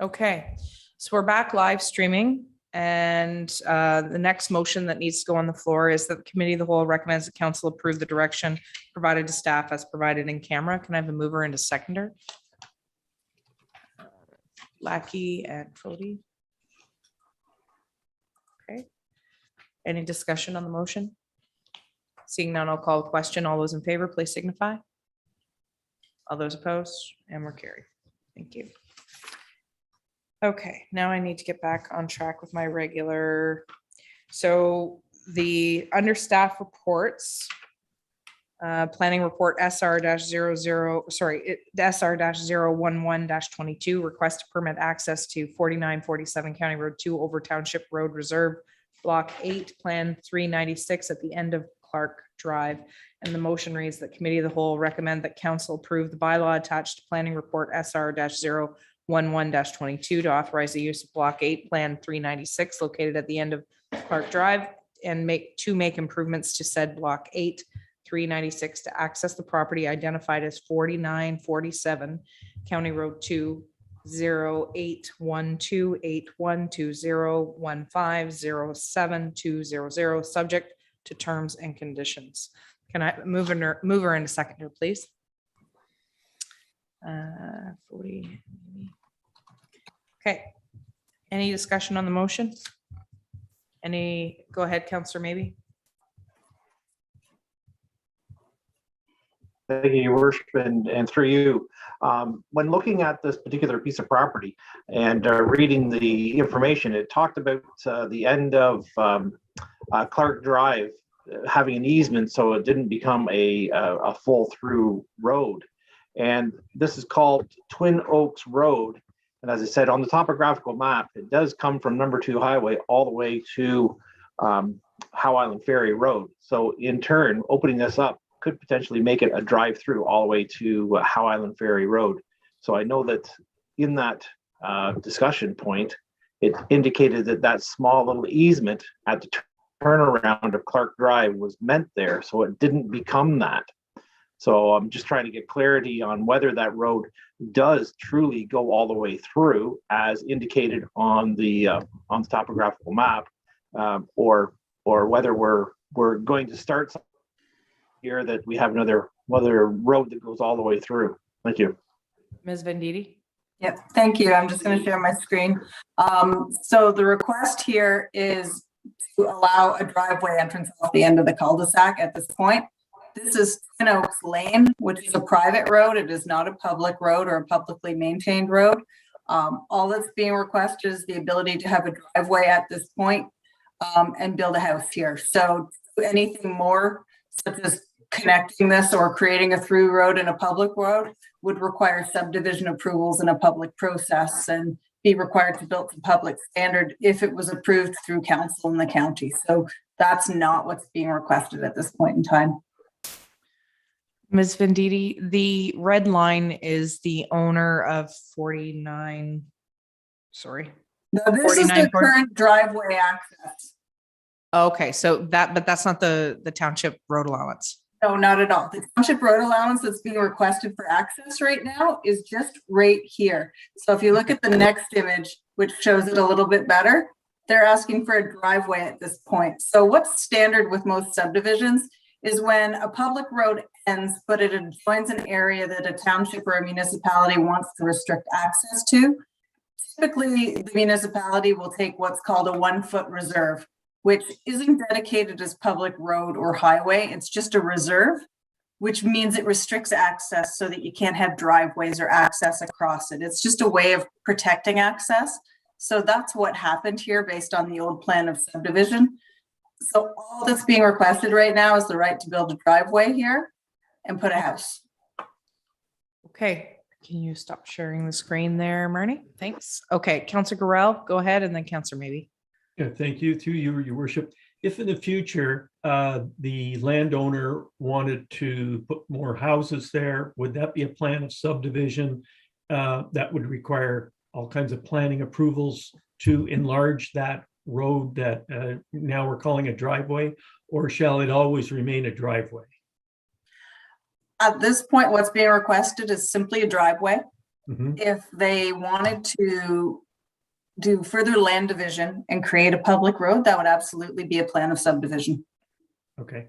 Okay, so we're back live streaming, and the next motion that needs to go on the floor is that the committee of the whole recommends the council approve the direction provided to staff as provided in camera. Can I have a mover and a seconder? Lackey and Fody. Okay. Any discussion on the motion? Seeing none, I'll call a question. All those in favor, please signify. All those opposed, and we're carried. Thank you. Okay, now I need to get back on track with my regular. So the under staff reports, planning report SR-00, request to permit access to 4947 County Road 2 over Township Road Reserve, Block 8, Plan 396 at the end of Clark Drive. And the motion reads that committee of the whole recommend that council approve the bylaw attached to planning report SR-011-22 to authorize the use of Block 8, Plan 396 located at the end of Clark Drive and make improvements to said Block 8, 396 to access the property identified as 4947 County Road 2, 08128120150720, subject to terms and conditions. Can I mover and a seconder, please? 40. Okay. Any discussion on the motion? Go ahead, Councillor, maybe. Thank you, Your Worship, and through you. When looking at this particular piece of property and reading the information, it talked about the end of Clark Drive having an easement, so it didn't become a full through road. And this is called Twin Oaks Road. And as I said, on the topographical map, it does come from number 2 highway all the way to Howe Island Ferry Road. So in turn, opening this up could potentially make it a drive through all the way to Howe Island Ferry Road. So I know that in that discussion point, it indicated that that small little easement at the turnaround of Clark Drive was meant there. So it didn't become that. So I'm just trying to get clarity on whether that road does truly go all the way through as indicated on the topographical map, or whether we're going to start here that we have another road that goes all the way through. Thank you. Ms. Venditti. Yep, thank you. I'm just going to share my screen. So the request here is to allow a driveway entrance off the end of the cul-de-sac at this point. This is Twin Oaks Lane, which is a private road. It is not a public road or a publicly maintained road. All that's being requested is the ability to have a driveway at this point and build a house here. So anything more, such as connecting this or creating a through road and a public road, would require subdivision approvals in a public process and be required to build to public standard if it was approved through council in the county. So that's not what's being requested at this point in time. Ms. Venditti, the red line is the owner of 49. Sorry. No, this is the current driveway access. Okay, so but that's not the township road allowance. No, not at all. The township road allowance that's being requested for access right now is just right here. So if you look at the next image, which shows it a little bit better, they're asking for a driveway at this point. So what's standard with most subdivisions is when a public road ends, but it adjoins an area that a township or a municipality wants to restrict access to. Typically, the municipality will take what's called a 1-foot reserve, which isn't dedicated as public road or highway. It's just a reserve, which means it restricts access so that you can't have driveways or access across it. It's just a way of protecting access. So that's what happened here based on the old plan of subdivision. So all that's being requested right now is the right to build a driveway here and put a house. Okay, can you stop sharing the screen there, Marnie? Thanks. Okay, Councillor Gorell, go ahead, and then Councillor Maybe. Yeah, thank you. Through you, Your Worship. If in the future the landowner wanted to put more houses there, would that be a plan of subdivision that would require all kinds of planning approvals to enlarge that road that now we're calling a driveway, or shall it always remain a driveway? At this point, what's being requested is simply a driveway. Mhm. If they wanted to do further land division and create a public road, that would absolutely be a plan of subdivision. Okay.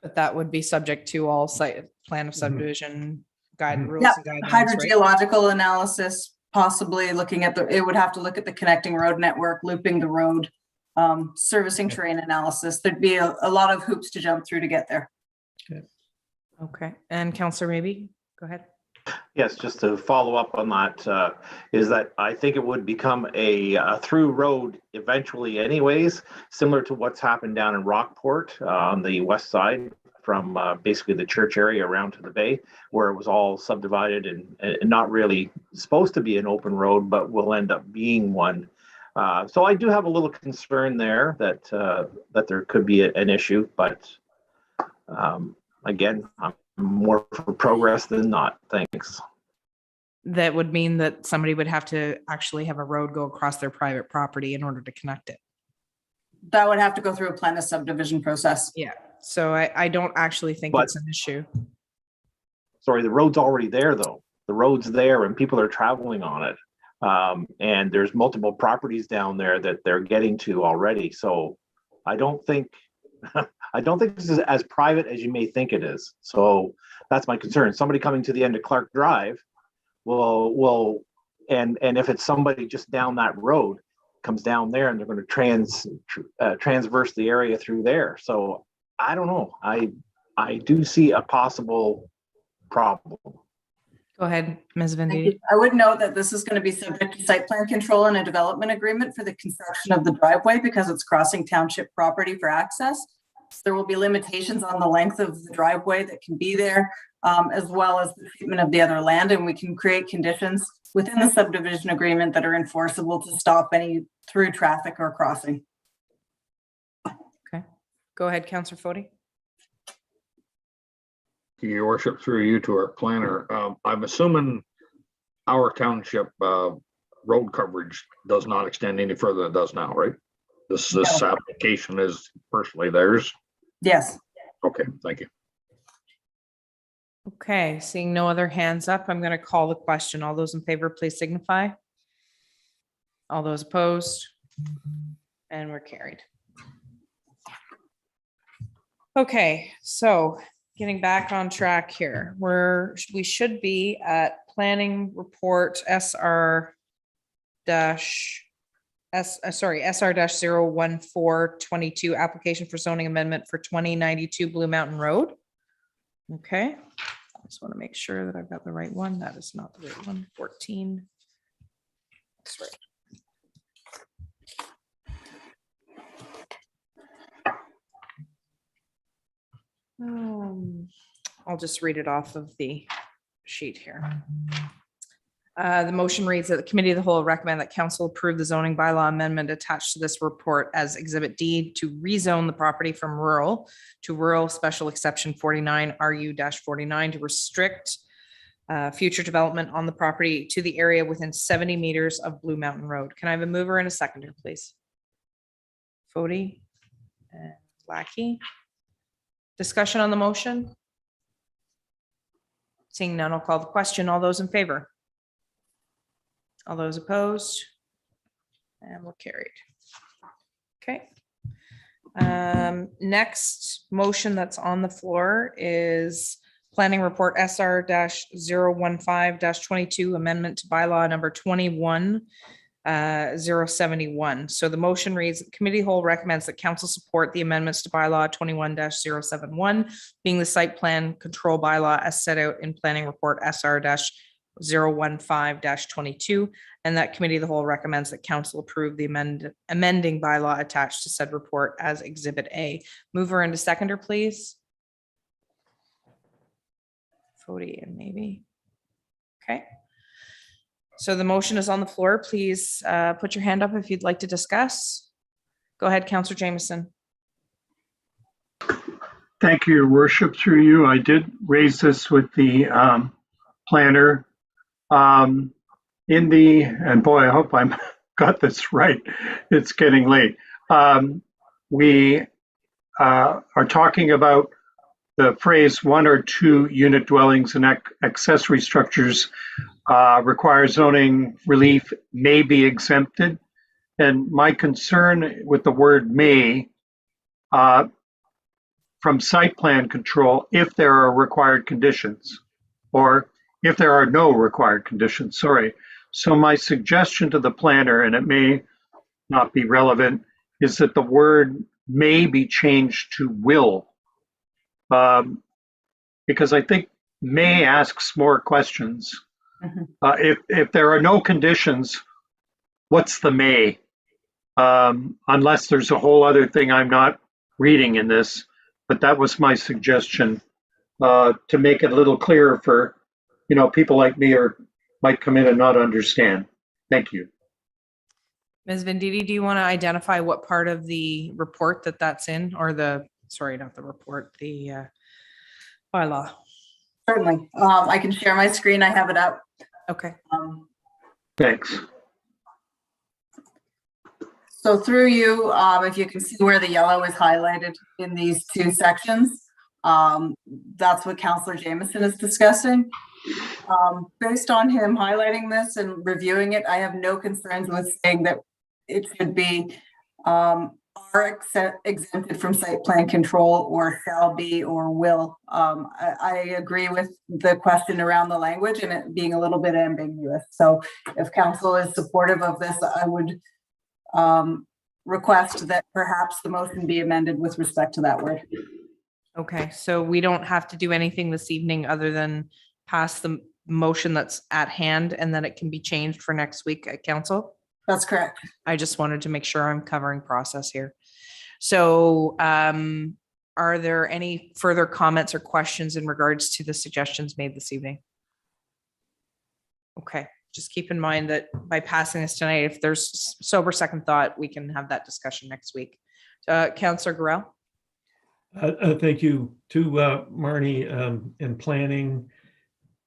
But that would be subject to all site plan of Mhm. subdivision guide Mhm. rules Yeah, and guidelines, right? hydrogeological analysis, possibly looking at it would have to look at the connecting road network, looping the road, servicing Okay. terrain analysis. There'd be a lot of hoops to jump through to get there. Okay, and Counselor, maybe, go ahead. Yes, just to follow up on that, is that I think it would become a through road eventually anyways, similar to what's happened down in Rockport on the west side from basically the church area around to the bay, where it was all subdivided and not really supposed to be an open road, but will end up being one. So I do have a little concern there that there could be an issue, but again, I'm more for progress than not. Thanks. That would mean that somebody would have to actually have a road go across their private property in order to connect it. That would have to go through a plan of subdivision process. Yeah, so I don't actually think But- it's an issue. Sorry, the road's already there though. The road's there and people are traveling on it. And there's multiple properties down there that they're getting to already. So I don't think I don't think this is as private as you may think it is. So that's my concern. Somebody coming to the end of Clark Drive will and if it's somebody just down that road comes down there and they're going to transverse the area through there. So I don't know. I do see a possible problem. Go ahead, Ms. Thank Venditti. you. I would note that this is going to be subject to site plan control and a development agreement for the construction of the driveway because it's crossing township property for access. There will be limitations on the length of the driveway that can be there, as well as the treatment of the other land. And we can create conditions within the subdivision agreement that are enforceable to stop any through traffic or crossing. Go ahead, Counselor Foti. Your worship, through you to our planner, I'm assuming our township road coverage does not extend any further than it does now, right? This application is personally theirs. Yes. Okay, thank you. Okay, seeing no other hands up, I'm going to call the question. All those in favor, please signify. All those opposed? And we're carried. Okay, so getting back on track here, we should be at planning report SR dash 01422 application for zoning amendment for 2092 Blue Mountain Road. Okay, I just want to make sure that I've got the right one. That is not the right one. 14. That's right. I'll just read it off of the sheet here. The motion reads that the committee of the whole recommend that council approve the zoning bylaw amendment attached to this report as Exhibit D to rezone the property from rural to rural special exception 49 RU-49 to restrict future development on the property to the area within 70 meters of Blue Mountain Road. Can I have a mover and a seconder, please? Foti and Lackey. Discussion on the motion? Seeing none, I'll call the question. All those in favor? All those opposed? And we're carried. Okay. Next motion that's on the floor is planning report SR-015-22 amendment to bylaw number 21-071. So the motion reads, the committee whole recommends that council support the amendments to bylaw 21-071 being the site plan control bylaw as set out in planning report SR-015-22, and that committee of the whole recommends that council approve the amending bylaw attached to said report as Exhibit A. Mover and a seconder, please. Foti and maybe. Okay. So the motion is on the floor. Please put your hand up if you'd like to discuss. Go ahead, Councillor Jameson. Thank you, Your Worship. Through you, I did raise this with the planner. And boy, I hope I'm got this right. It's getting late. We are talking about the phrase 1 or 2 unit dwellings and accessory structures require zoning relief may be exempted. And my concern with the word may, from site plan control, if there are required conditions, or if there are no required conditions, sorry. So my suggestion to the planner, and it may not be relevant, is that the word may be changed to will. Because I think may asks more questions. If there are no conditions, what's the may? Unless there's a whole other thing I'm not reading in this, but that was my suggestion to make it a little clearer for, people like me or might come in and not understand. Thank you. Ms. Venditti, do you want to identify what part of the report that's in, or sorry, not the report, the bylaw? Certainly. I can share my screen. I have it up. Okay. Thanks. So through you, if you can see where the yellow is highlighted in these two sections, that's what Councillor Jameson is discussing. Based on him highlighting this and reviewing it, I have no concerns with saying that it should be are exempted from site plan control, or shall be, or will. I agree with the question around the language and it being a little bit ambiguous. So if council is supportive of this, I would request that perhaps the motion be amended with respect to that word. Okay, so we don't have to do anything this evening other than pass the motion that's at hand, and then it can be changed for next week at council? That's correct. I just wanted to make sure I'm covering process here. So are there any further comments or questions in regards to the suggestions made this evening? Okay, just keep in mind that by passing this tonight, if there's sober second thought, we can have that discussion next week. Councillor Gorell. Thank you to Marnie in planning.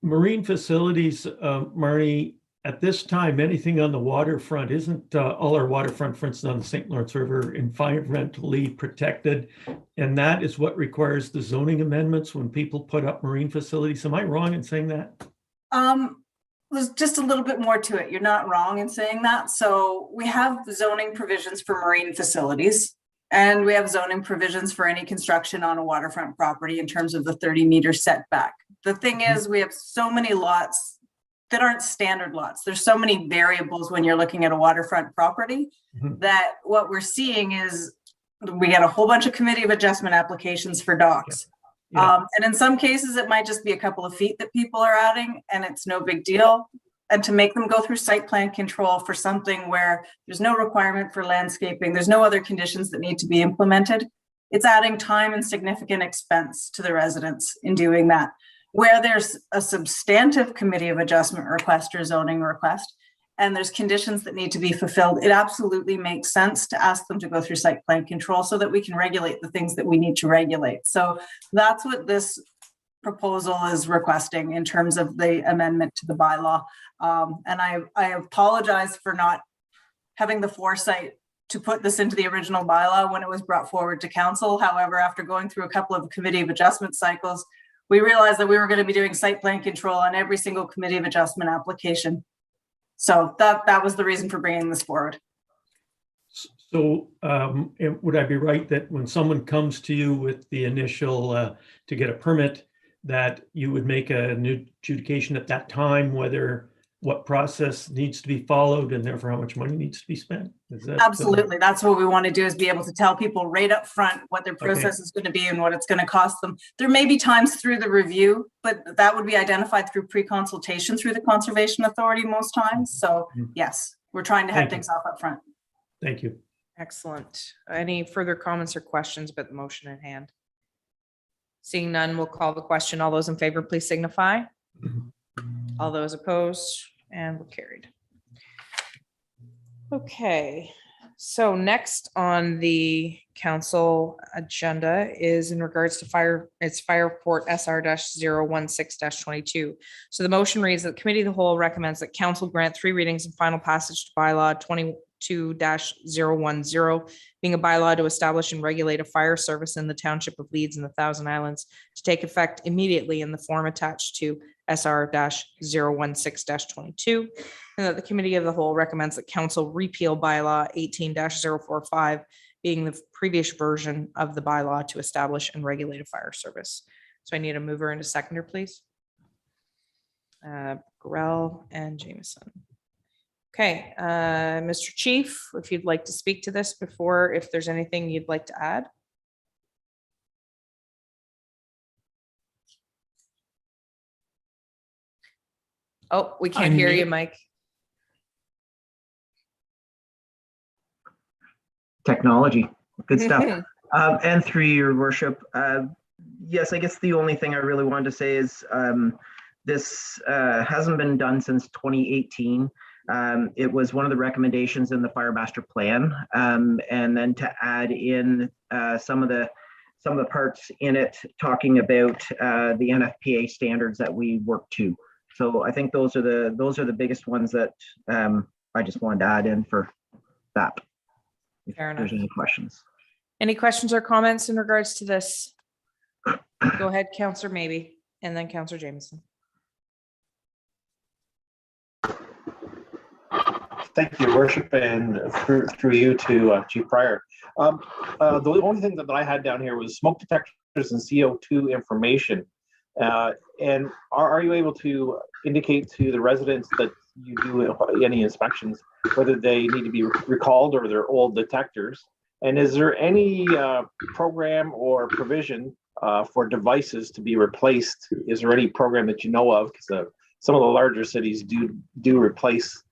Marine facilities, Marnie, at this time, anything on the waterfront, isn't all our waterfront, for instance, on the St. Lawrence River, environmentally protected? And that is what requires the zoning amendments when people put up marine facilities. Am I wrong in saying that? There's just a little bit more to it. You're not wrong in saying that. So we have zoning provisions for marine facilities, and we have zoning provisions for any construction on a waterfront property in terms of the 30-meter setback. The thing is, we have so many lots that aren't standard lots. There's so many variables when you're looking at a waterfront property that what we're seeing is we get a whole bunch of committee of adjustment applications for docks. Yeah. And in some cases, it might just be a couple of feet that people are adding and it's no big deal. And to make them go through site plan control for something where there's no requirement for landscaping, there's no other conditions that need to be implemented, it's adding time and significant expense to the residents in doing that. Where there's a substantive committee of adjustment request or zoning request, and there's conditions that need to be fulfilled, it absolutely makes sense to ask them to go through site plan control so that we can regulate the things that we need to regulate. So that's what this proposal is requesting in terms of the amendment to the bylaw. And I apologize for not having the foresight to put this into the original bylaw when it was brought forward to council. However, after going through a couple of committee of adjustment cycles, we realized that we were going to be doing site plan control on every single committee of adjustment application. So that was the reason for bringing this forward. So would I be right that when someone comes to you with the initial to get a permit, that you would make a new adjudication at that time, what process needs to be followed and therefore how much money needs to be spent? Is that, absolutely. That's what we want to do, is be able to tell people right up front what their process is going to be and what it's going to cost them. There may be times through the review, but that would be identified through pre-consultation through the Conservation Authority most times. So yes, we're trying to head things off up front. Thank you. Excellent. Any further comments or questions about the motion at hand? Seeing none, we'll call the question. All those in favor, please signify. All those opposed, and we're carried. Okay, so next on the council agenda is in regards to fire report SR-016-22. So the motion reads that the committee of the whole recommends that council grant 3 readings and final passage to bylaw 2-010, being a bylaw to establish and regulate a fire service in the township of Leeds in the Thousand Islands to take effect immediately in the form attached to SR-016-22, and that the committee of the whole recommends that council repeal bylaw 18-045, being the previous version of the bylaw to establish and regulate a fire service. So I need a mover and a seconder, please. Grell and Jameson. Okay, Mr. Chief, if you'd like to speak to this before, if there's anything you'd like to add. Oh, we can't hear you, Mike. Technology, good stuff. And through your worship, yes, I guess the only thing I really wanted to say is this hasn't been done since 2018. It was one of the recommendations in the Fire Master Plan, and then to add in some of the parts in it talking about the NFPA standards that we work to. So I think those are the biggest ones that I just wanted to add in for that. If Fair there's enough. any questions. Any questions or comments in regards to this? Go ahead, Councillor Maybe, and then Councillor Jameson. Thank you, Worship, and through you to Chief Pryor. The only thing that I had down here was smoke detectors and CO2 information. And are you able to indicate to the residents that you do any inspections, whether they need to be recalled or they're old detectors? And is there any program or provision for devices to be replaced? Is there any program that you know of? Because some of the larger cities do replace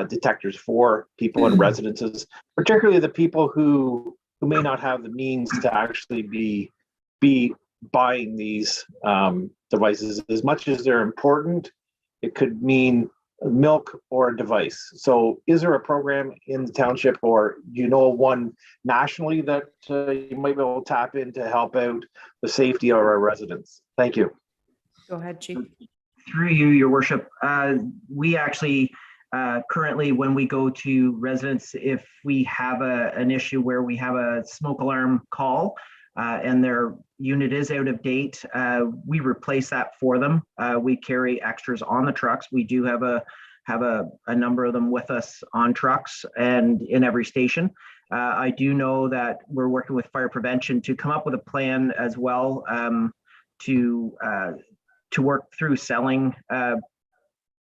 detectors for people in residences, particularly the people who may not have the means to actually be buying these devices. As much as they're important, it could mean milk or a device. So is there a program in the township, or do you know one nationally that you might be able to tap in to help out the safety of our residents? Thank you. Go ahead, Chief. Through you, your worship, we actually currently, when we go to residents, if we have an issue where we have a smoke alarm call and their unit is out of date, we replace that for them. We carry extras on the trucks. We do have a number of them with us on trucks and in every station. I do know that we're working with fire prevention to come up with a plan as well to work through selling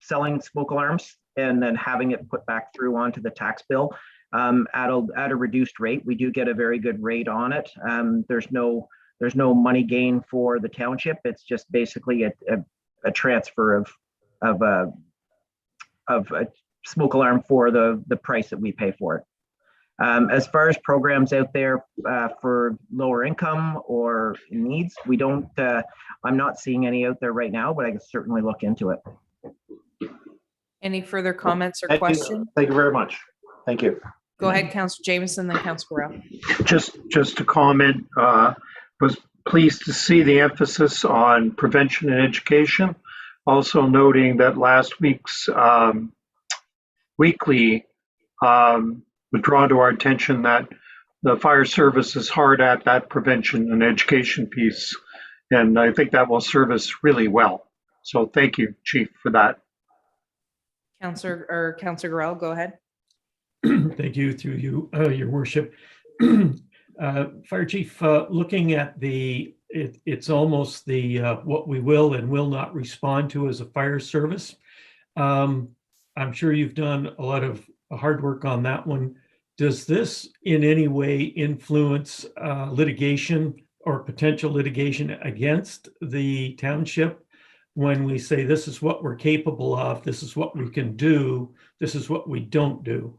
smoke alarms and then having it put back through onto the tax bill at a reduced rate. We do get a very good rate on it. There's no money gain for the township. It's just basically a transfer of a smoke alarm for the price that we pay for it. As far as programs out there for lower income or needs, we don't. I'm not seeing any out there right now, but I can certainly look into it. Any further comments or Thank you. questions? Thank you very much. Thank you. Go ahead, Councillor Jameson, then Councillor Burrell. Just to comment, was pleased to see the emphasis on prevention and education. Also noting that last week's weekly was drawn to our attention that the fire service is hard at that prevention and education piece. And I think that will serve us really well. So thank you, Chief, for that. Councillor Burrell, go ahead. Thank you, through you, your worship. Fire Chief, looking at it's almost the what we will and will not respond to as a fire service. I'm sure you've done a lot of hard work on that one. Does this in any way influence litigation or potential litigation against the township when we say this is what we're capable of, this is what we can do, this is what we don't do?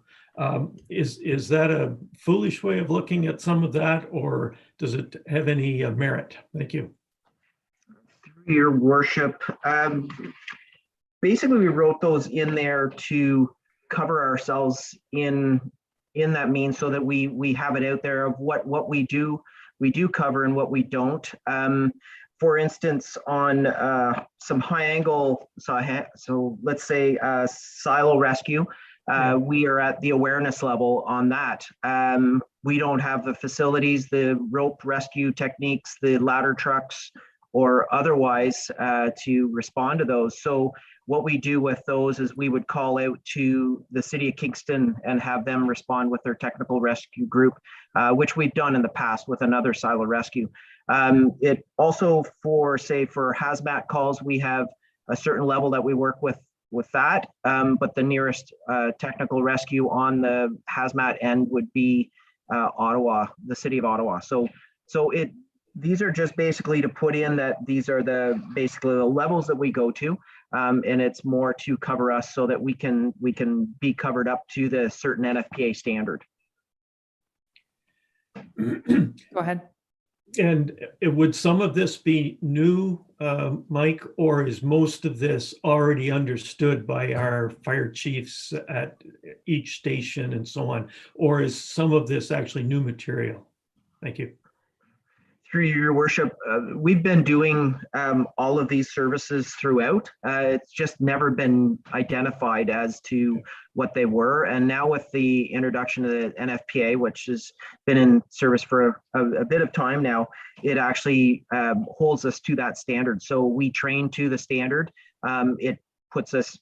Is that a foolish way of looking at some of that, or does it have any merit? Thank you. Your worship, basically we wrote those in there to cover ourselves in that means, so that we have it out there of what we do cover and what we don't. For instance, on some high angle, so let's say silo rescue, We are at the awareness level on that. We don't have the facilities, the rope rescue techniques, the ladder trucks, or otherwise to respond to those. So what we do with those is we would call out to the city of Kingston and have them respond with their technical rescue group, which we've done in the past with another silo rescue. It also for hazmat calls, we have a certain level that we work with that, but the nearest technical rescue on the hazmat end would be Ottawa, the city of Ottawa. So these are just basically to put in that these are basically the levels that we go to, and it's more to cover us so that we can be covered up to the certain NFPA standard. Go ahead. And would some of this be new, Mike, or is most of this already understood by our fire chiefs at each station and so on? Or is some of this actually new material? Thank you. Through your worship, we've been doing all of these services throughout. It's just never been identified as to what they were. And now with the introduction of the NFPA, which has been in service for a bit of time now, it actually holds us to that standard. So we train to the standard. It puts us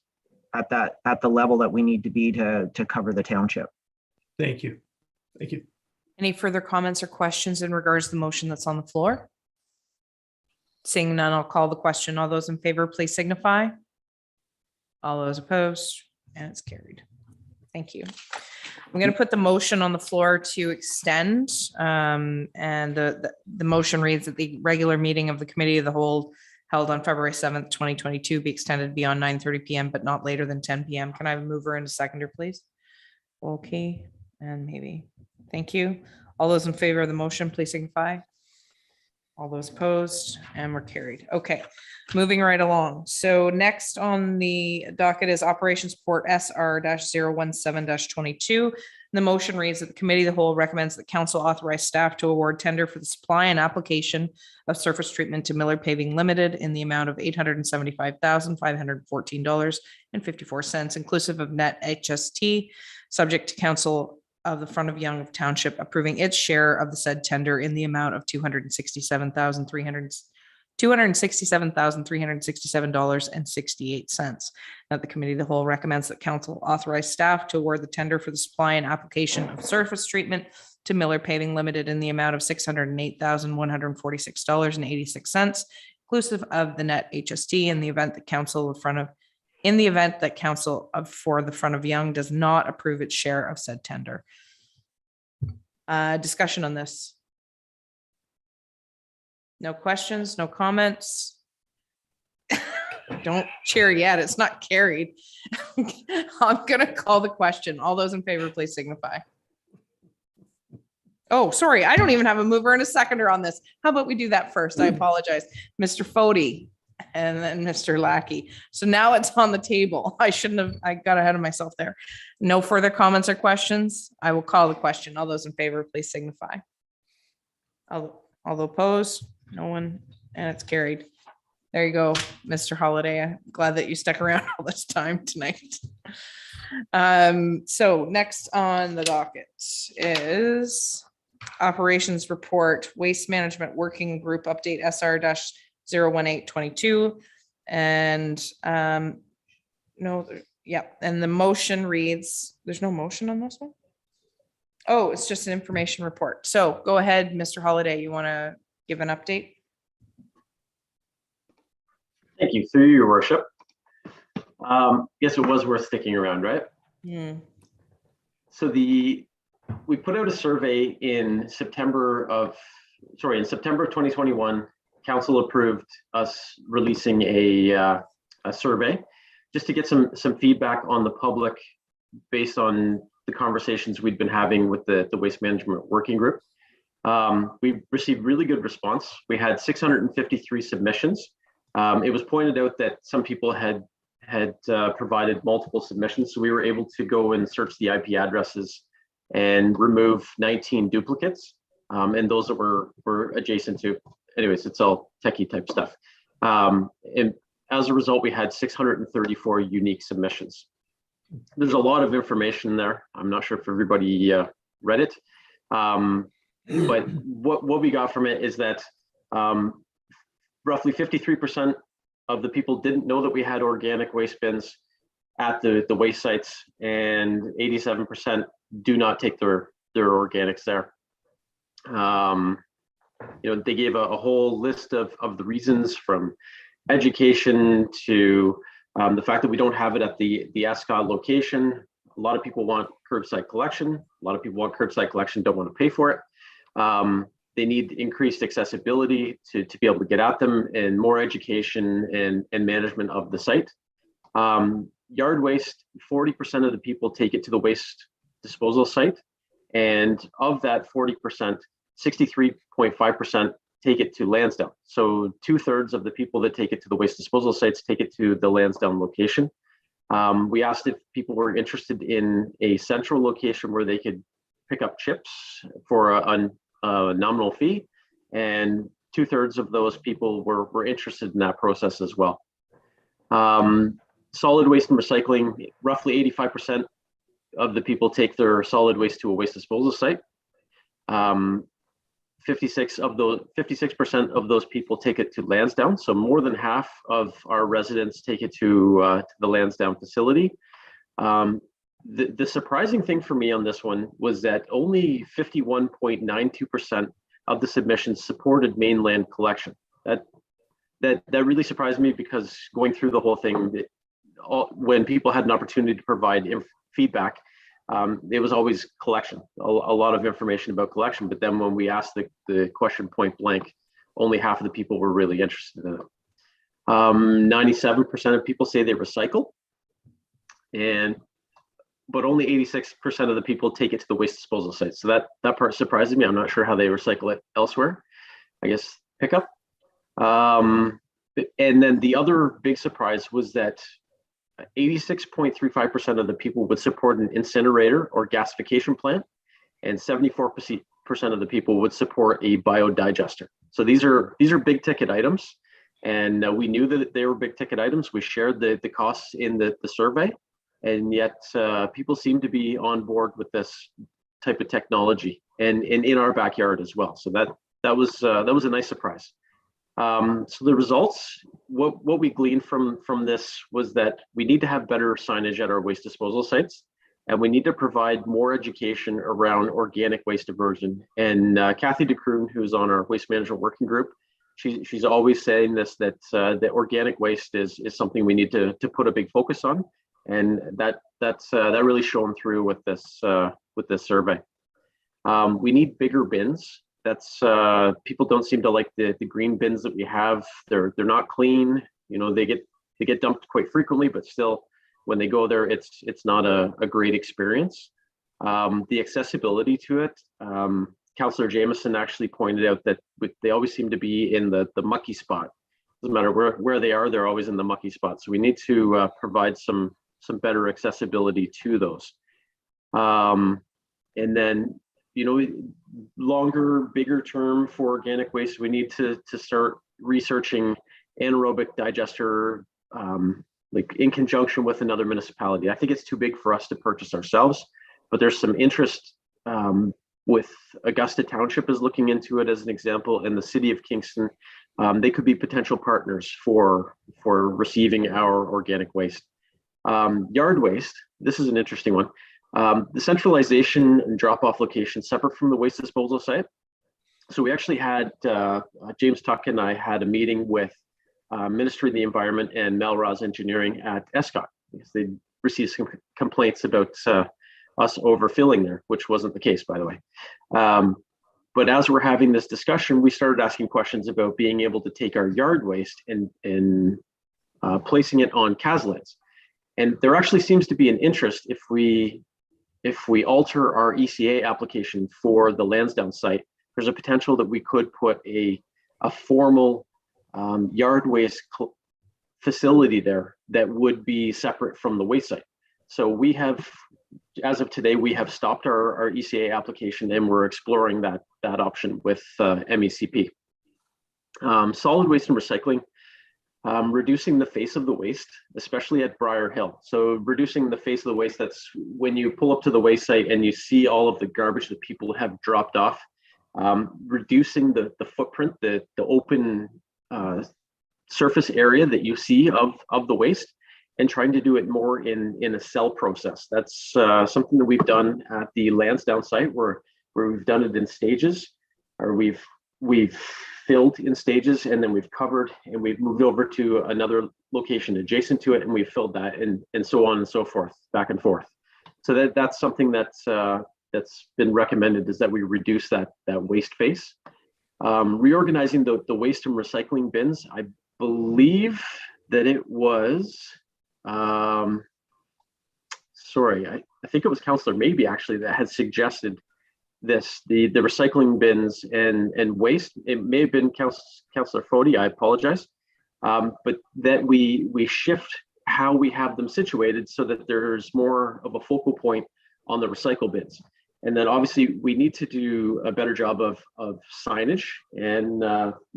at the level that we need to be to cover the township. Thank you. Thank you. Any further comments or questions in regards to the motion that's on the floor? Seeing none, I'll call the question. All those in favor, please signify. All those opposed, and it's carried. Thank you. I'm going to put the motion on the floor to extend, and the motion reads that the regular meeting of the Committee of the Whole held on February 7th, 2022 be extended beyond 9:30 p.m., but not later than 10 p.m. Can I have a mover and a seconder, please? Okay, and maybe. Thank you. All those in favor of the motion, please signify. All those opposed, and we're carried. Okay, moving right along. So next on the docket is Operations Report SR-017-22. The motion reads that the Committee of the Whole recommends that Council authorize staff to award tender for the supply and application of surface treatment to Miller Paving Limited in the amount of $875,514.54, inclusive of net HST, subject to Council of the Front of Young Township approving its share of the said tender in the amount of $267,367.68. That the Committee of the Whole recommends that Council authorize staff to award the tender for the supply and application of surface treatment to Miller Paving Limited in the amount of $608,146.86, inclusive of the net HST, in the event that Council for the Front of Young does not approve its share of said tender. Discussion on this. No questions, no comments. Don't cheer yet. It's not carried. I'm going to call the question. All those in favor, please signify. Oh, sorry. I don't even have a mover and a seconder on this. How about we do that first? I apologize. Mr. Fody. And then Mr. Lackey. So now it's on the table. I got ahead of myself there. No further comments or questions. I will call the question. All those in favor, please signify. All opposed, no one, and it's carried. There you go, Mr. Holiday. I'm glad that you stuck around all this time tonight. So next on the docket is Operations Report, Waste Management Working Group Update SR-01822. And and the motion reads, there's no motion on this one? Oh, it's just an information report. So go ahead, Mr. Holiday, you want to give an update? Thank you, through your worship. Guess it was worth sticking around, right? So we put out a survey in September of 2021. Council approved us releasing a survey just to get some feedback on the public based on the conversations we'd been having with the Waste Management Working Group. We received really good response. We had 653 submissions. It was pointed out that some people had provided multiple submissions, so we were able to go and search the IP addresses and remove 19 duplicates, and those that were adjacent to. Anyways, it's all techie type stuff. And as a result, we had 634 unique submissions. There's a lot of information there. I'm not sure if everybody read it. But what we got from it is that roughly 53% of the people didn't know that we had organic waste bins at the waste sites, and 87% do not take their organics there. They gave a whole list of the reasons, from education to the fact that we don't have it at the Escot location. A lot of people want curbside collection. A lot of people want curbside collection, don't want to pay for it. They need increased accessibility to be able to get at them, and more education and management of the site. Yard waste, 40% of the people take it to the waste disposal site. And of that 40%, 63.5% take it to Lansdowne. So 2/3 of the people that take it to the waste disposal sites take it to the Lansdowne location. We asked if people were interested in a central location where they could pick up chips for a nominal fee, and 2/3 of those people were interested in that process as well. Solid waste and recycling, roughly 85% of the people take their solid waste to a waste disposal site. 56% of those people take it to Lansdowne. So more than half of our residents take it to the Lansdowne facility. The surprising thing for me on this one was that only 51.92% of the submissions supported mainland collection. That really surprised me, because going through the whole thing, when people had an opportunity to provide feedback, it was always collection, a lot of information about collection. But then when we asked the question point blank, only half of the people were really interested in it. 97% of people say they recycle, but only 86% of the people take it to the waste disposal site. So that part surprises me. I'm not sure how they recycle it elsewhere. I guess pickup. And then the other big surprise was that 86.35% of the people would support an incinerator or gasification plant, and 74% of the people would support a biodigester. So these are big ticket items, and we knew that they were big ticket items. We shared the costs in the survey, and yet people seem to be on board with this type of technology, and in our backyard as well. So that was a nice surprise. So the results, what we gleaned from this was that we need to have better signage at our waste disposal sites, and we need to provide more education around organic waste diversion. And Kathy DeCroon, who's on our waste management working group, she's always saying this, that organic waste is something we need to put a big focus on, and that really shone through with this survey. We need bigger bins. That's people don't seem to like the green bins that we have. They're not clean. They get dumped quite frequently, but still, when they go there, it's not a great experience. The accessibility to it, Councillor Jameson actually pointed out that they always seem to be in the mucky spot. Doesn't matter where they are, they're always in the mucky spot. So we need to provide some better accessibility to those. And then, longer, bigger term for organic waste, we need to start researching anaerobic digester, like in conjunction with another municipality. I think it's too big for us to purchase ourselves, but there's some interest with Augusta Township is looking into it as an example, and the city of Kingston. They could be potential partners for receiving our organic waste. Yard waste, this is an interesting one. The centralization and drop-off location separate from the waste disposal site. So we actually had, James Tuck and I had a meeting with Ministry of the Environment and Melrose Engineering at Escot, because they received some complaints about us overfilling there, which wasn't the case, by the way. But as we're having this discussion, we started asking questions about being able to take our yard waste and placing it on CASLEDs. And there actually seems to be an interest if we alter our ECA application for the Lansdowne site. There's a potential that we could put a formal yard waste facility there that would be separate from the waste site. So we have, as of today, we have stopped our ECA application, and we're exploring that option with MECP. Solid waste and recycling. reducing the face of the waste, especially at Briar Hill. So reducing the face of the waste, that's when you pull up to the waste site and you see all of the garbage that people have dropped off. Reducing the footprint, the open surface area that you see of the waste, and trying to do it more in a cell process. That's something that we've done at the Lansdowne site where we've done it in stages, or we've filled in stages, and then we've covered, and we've moved over to another location adjacent to it, and we've filled that, and so on and so forth, back and forth. So that's something that's been recommended, is that we reduce that waste face. Reorganizing the waste and recycling bins, I believe that it was, sorry, I think it was Councillor Maybe actually that had suggested this, the recycling bins and waste. It may have been Councillor Fody, I apologize, but that we shift how we have them situated so that there's more of a focal point on the recycle bins. And then obviously we need to do a better job of signage. And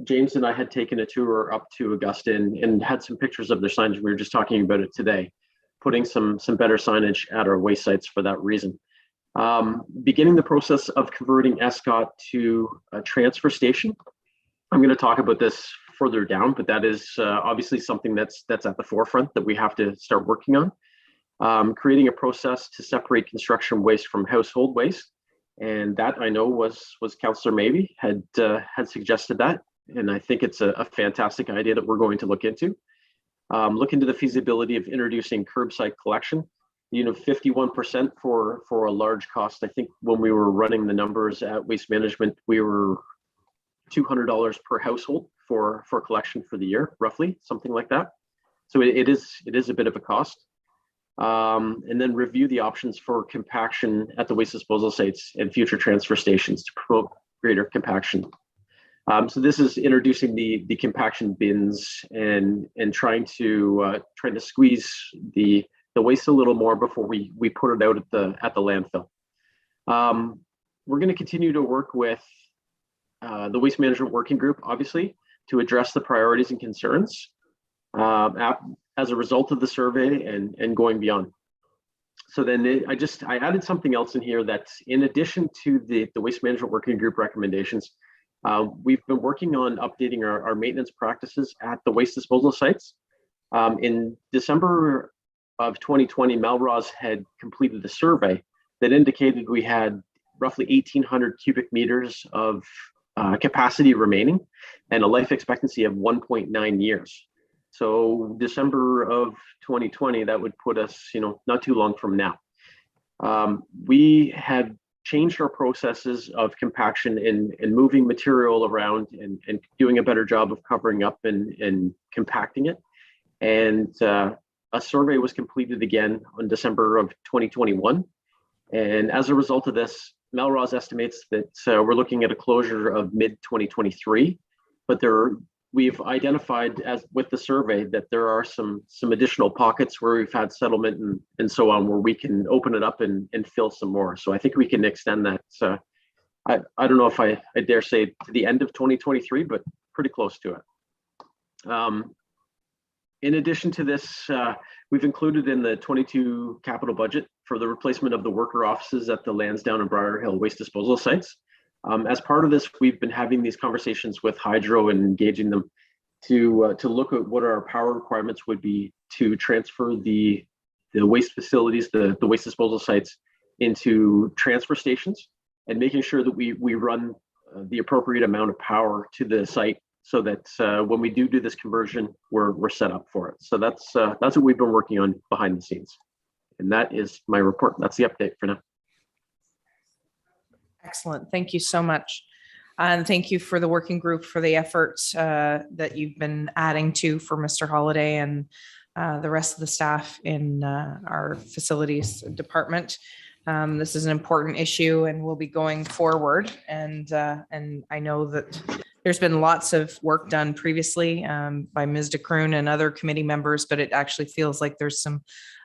James and I had taken a tour up to Augusta and had some pictures of their signage. We were just talking about it today, putting some better signage at our waste sites for that reason. Beginning the process of converting Escot to a transfer station. I'm going to talk about this further down, but that is obviously something that's at the forefront that we have to start working on. Creating a process to separate construction waste from household waste, and that I know was Councillor Maybe had suggested that, and I think it's a fantastic idea that we're going to look into. Look into the feasibility of introducing curbside collection. 51% for a large cost. I think when we were running the numbers at Waste Management, we were $200 per household for collection for the year, roughly, something like that. So it is a bit of a cost. And then review the options for compaction at the waste disposal sites and future transfer stations to promote greater compaction. So this is introducing the compaction bins and trying to squeeze the waste a little more before we put it out at the landfill. We're going to continue to work with the Waste Management Working Group, obviously, to address the priorities and concerns as a result of the survey and going beyond. So then I added something else in here that's in addition to the Waste Management Working Group recommendations. We've been working on updating our maintenance practices at the waste disposal sites. In December of 2020, Melrose had completed a survey that indicated we had roughly 1,800 cubic meters of capacity remaining and a life expectancy of 1.9 years. So December of 2020, that would put us, not too long from now. We have changed our processes of compaction and moving material around and doing a better job of covering up and compacting it. And a survey was completed again on December of 2021. And as a result of this, Melrose estimates that we're looking at a closure of mid-2023, but we've identified with the survey that there are some additional pockets where we've had settlement and so on, where we can open it up and fill some more. So I think we can extend that. I don't know if I dare say to the end of 2023, but pretty close to it. In addition to this, we've included in the 22 capital budget for the replacement of the worker offices at the Lansdowne and Briar Hill waste disposal sites. As part of this, we've been having these conversations with Hydro and engaging them to look at what our power requirements would be to transfer the waste facilities, the waste disposal sites, into transfer stations, and making sure that we run the appropriate amount of power to the site so that when we do this conversion, we're set up for it. So that's what we've been working on behind the scenes. And that is my report. That's the update for now. Excellent. Thank you so much. And thank you for the working group for the efforts that you've been adding to for Mr. Holiday and the rest of the staff in our facilities department. This is an important issue and we'll be going forward. And I know that there's been lots of work done previously by Ms. DeCroon and other committee members, but it actually feels like there's some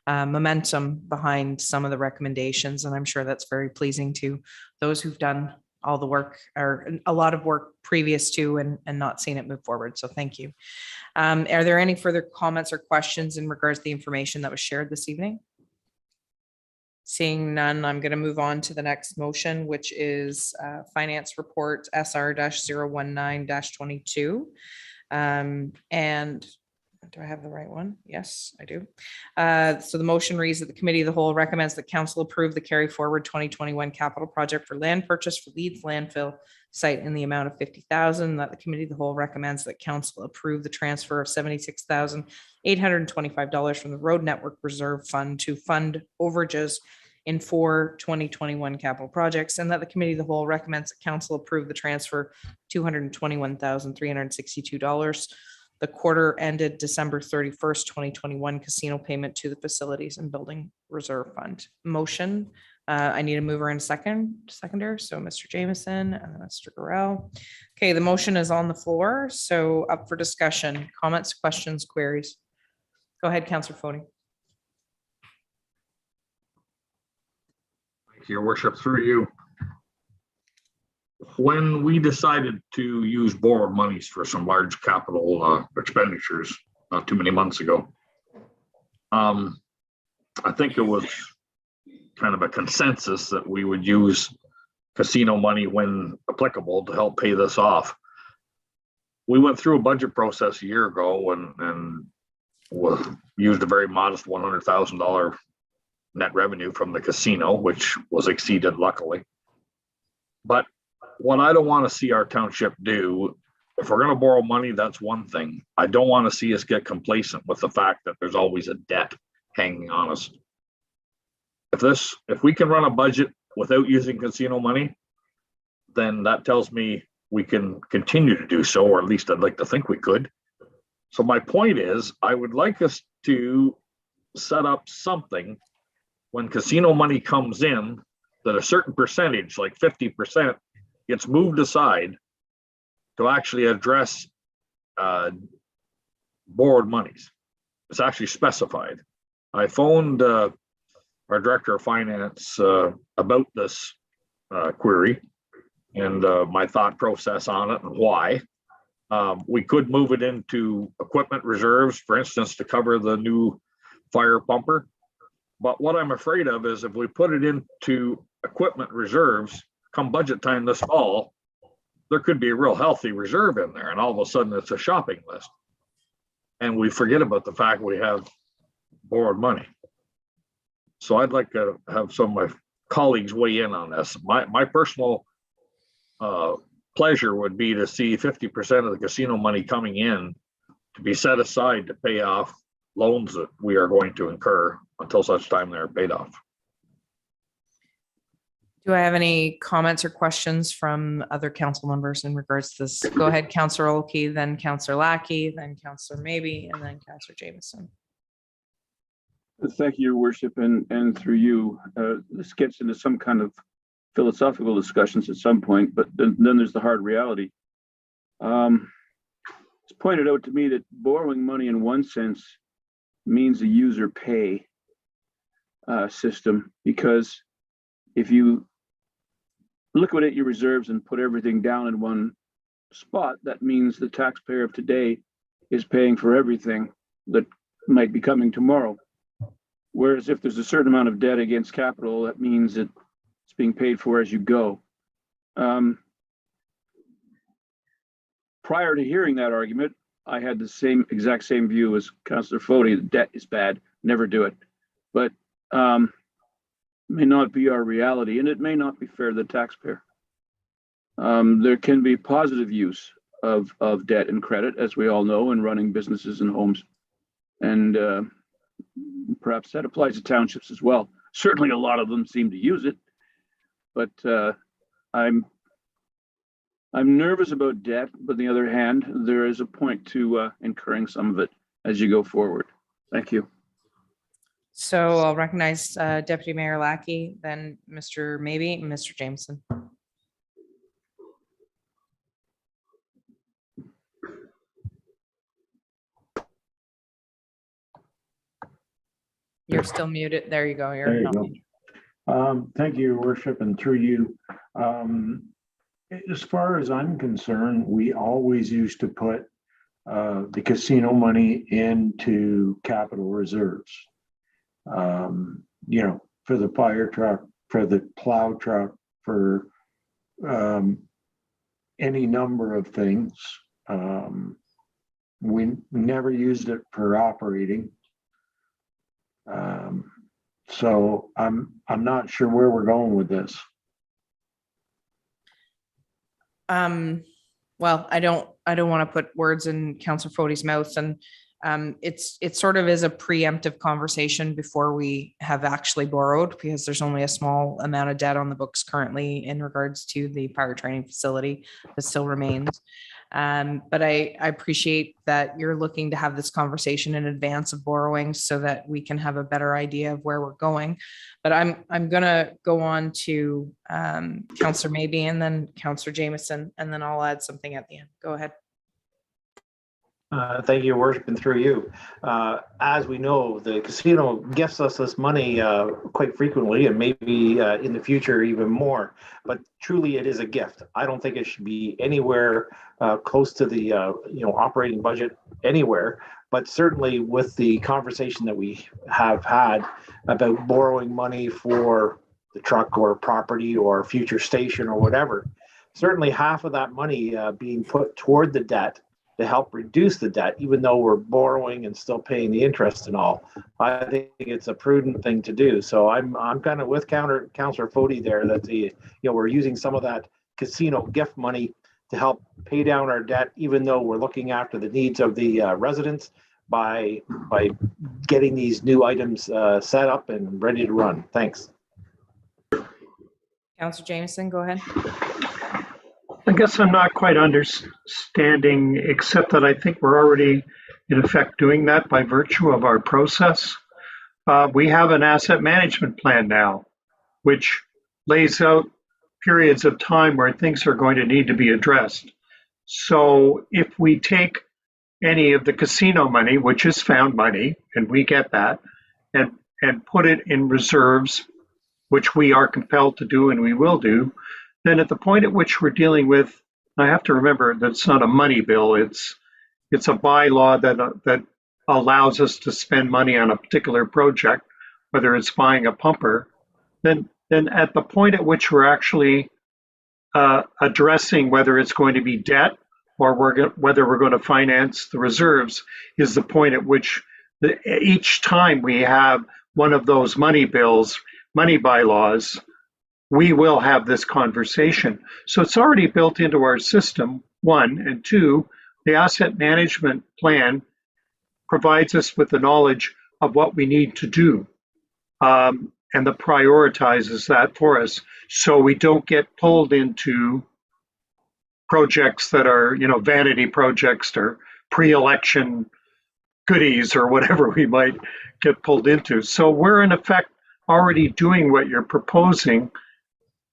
momentum behind some of the recommendations. And I'm sure that's very pleasing to those who've done all the work, or a lot of work previous to, and not seeing it move forward. So thank you. Are there any further comments or questions in regards to the information that was shared this evening? Seeing none, I'm going to move on to the next motion, which is Finance Report SR-019-22. And do I have the right one? Yes, I do. So the motion reads that the Committee of the Whole recommends that Council approve the carry forward 2021 capital project for land purchase for Leeds landfill site in the amount of 50,000. That the Committee of the Whole recommends that Council approve the transfer of $76,825 from the Road Network Reserve Fund to fund overages in 4 2021 capital projects, and that the Committee of the Whole recommends that Council approve the transfer $221,362. The quarter ended December 31st, 2021 casino payment to the Facilities and Building Reserve Fund. Motion. I need a mover and seconder. So Mr. Jameson and Mr. Burrell. Okay, the motion is on the floor. So up for discussion, comments, questions, queries. Go ahead, Councillor Foti. Thank you, Your Worship, through you. When we decided to use borrowed monies for some large capital expenditures not too many months ago, I think it was kind of a consensus that we would use casino money when applicable to help pay this off. We went through a budget process a year ago and used a very modest $100,000 net revenue from the casino, which was exceeded luckily. But what I don't want to see our township do, if we're going to borrow money, that's one thing. I don't want to see us get complacent with the fact that there's always a debt hanging on us. If we can run a budget without using casino money, then that tells me we can continue to do so, or at least I'd like to think we could. So my point is, I would like us to set up something when casino money comes in, that a certain percentage, like 50%, gets moved aside to actually address borrowed monies. It's actually specified. I phoned our Director of Finance about this query and my thought process on it and why. We could move it into equipment reserves, for instance, to cover the new fire pumper. But what I'm afraid of is if we put it into equipment reserves, come budget time this fall, there could be a real healthy reserve in there, and all of a sudden it's a shopping list. And we forget about the fact we have borrowed money. So I'd like to have some of my colleagues weigh in on this. My personal pleasure would be to see 50% of the casino money coming in to be set aside to pay off loans that we are going to incur until such time they're paid off. Do I have any comments or questions from other council members in regards to this? Go ahead, Councillor Olkey, then Councillor Lackey, then Councillor Maybe, and then Councillor Jameson. Thank you, Your Worship, and through you, this gets into some kind of philosophical discussions at some point, but then there's the hard reality. It's pointed out to me that borrowing money in one sense means a user pay system, because if you liquidate your reserves and put everything down in one spot, that means the taxpayer of today is paying for everything that might be coming tomorrow. Whereas if there's a certain amount of debt against capital, that means it's being paid for as you go. Prior to hearing that argument, I had the exact same view as Councillor Foti. Debt is bad, never do it. But may not be our reality, and it may not be fair to the taxpayer. There can be positive use of debt and credit, as we all know, in running businesses and homes. And perhaps that applies to townships as well. Certainly a lot of them seem to use it, but I'm nervous about debt, but on the other hand, there is a point to incurring some of it as you go forward. Thank you. So I'll recognize Deputy Mayor Lackey, then Mr. Maybe, and Mr. Jameson. You're still muted. There you go. There you go. Thank you, Your Worship, and through you. as far as I'm concerned, we always used to put the casino money into capital reserves. You know, for the fire truck, for the plow truck, for any number of things. We never used it for operating. So I'm not sure where we're going with this. Well, I don't want to put words in Councillor Fode's mouth, and it sort of is a preemptive conversation before we have actually borrowed, because there's only a small amount of debt on the books currently in regards to the fire training facility that still remains. But I appreciate that you're looking to have this conversation in advance of borrowing so that we can have a better idea of where we're going. But I'm gonna go on to Councillor Maybe and then Councillor Jameson, and then I'll add something at the end. Go ahead. Thank you, Your Worship, and through you. As we know, the casino gifts us this money quite frequently, and maybe in the future even more. But truly, it is a gift. I don't think it should be anywhere close to the operating budget anywhere. But certainly, with the conversation that we have had about borrowing money for the truck or property or future station or whatever, certainly half of that money being put toward the debt to help reduce the debt, even though we're borrowing and still paying the interest and all. I think it's a prudent thing to do. So I'm kind of with Councillor Fode there that we're using some of that casino gift money to help pay down our debt, even though we're looking after the needs of the residents by getting these new items set up and ready to run. Thanks. Councillor Jameson, go ahead. I guess I'm not quite understanding, except that I think we're already in effect doing that by virtue of our process. We have an asset management plan now, which lays out periods of time where things are going to need to be addressed. So if we take any of the casino money, which is found money, and we get that, and put it in reserves, which we are compelled to do and we will do, then at the point at which we're dealing with, I have to remember that it's not a money bill, it's a bylaw that allows us to spend money on a particular project, whether it's buying a pumper, then at the point at which we're actually addressing whether it's going to be debt or whether we're going to finance the reserves is the point at which each time we have one of those money bills, money bylaws, we will have this conversation. So it's already built into our system, one, and two, the asset management plan provides us with the knowledge of what we need to do, and that prioritizes that for us, so we don't get pulled into projects that are, vanity projects or pre-election goodies or whatever we might get pulled into. So we're in effect already doing what you're proposing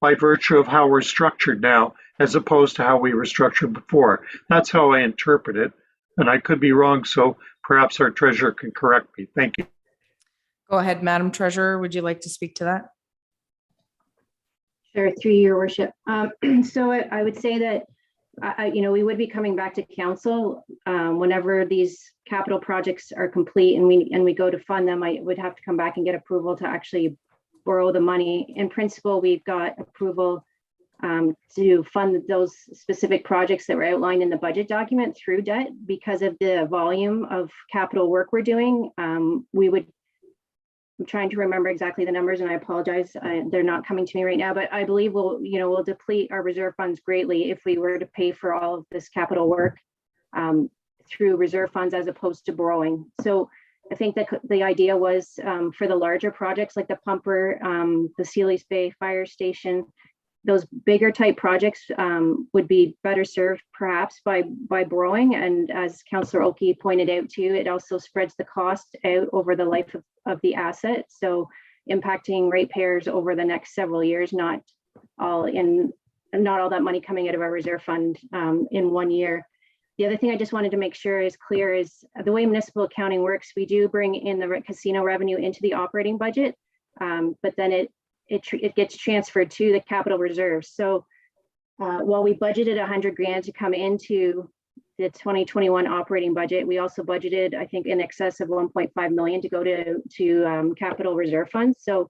by virtue of how we're structured now, as opposed to how we were structured before. That's how I interpret it, and I could be wrong, so perhaps our treasurer can correct me. Thank you. Go ahead, Madam Treasurer. Would you like to speak to that? Sure, through your worship. So I would say that, we would be coming back to council whenever these capital projects are complete and we go to fund them. I would have to come back and get approval to actually borrow the money. In principle, we've got approval to fund those specific projects that were outlined in the budget document through debt. Because of the volume of capital work we're doing, I'm trying to remember exactly the numbers, and I apologize, they're not coming to me right now, but I believe we'll deplete our reserve funds greatly if we were to pay for all of this capital work through reserve funds as opposed to borrowing. So I think that the idea was for the larger projects like the pumper, the Sealy's Bay Fire Station, those bigger type projects would be better served perhaps by borrowing. And as Councillor Oakey pointed out too, it also spreads the cost out over the life of the asset. So impacting ratepayers over the next several years, not all that money coming out of our reserve fund in 1 year. The other thing I just wanted to make sure is clear is the way municipal accounting works. We do bring in the casino revenue into the operating budget, but then it gets transferred to the capital reserves. So while we budgeted 100 grand to come into the 2021 operating budget, we also budgeted, I think, in excess of 1.5 million to go to capital reserve funds. So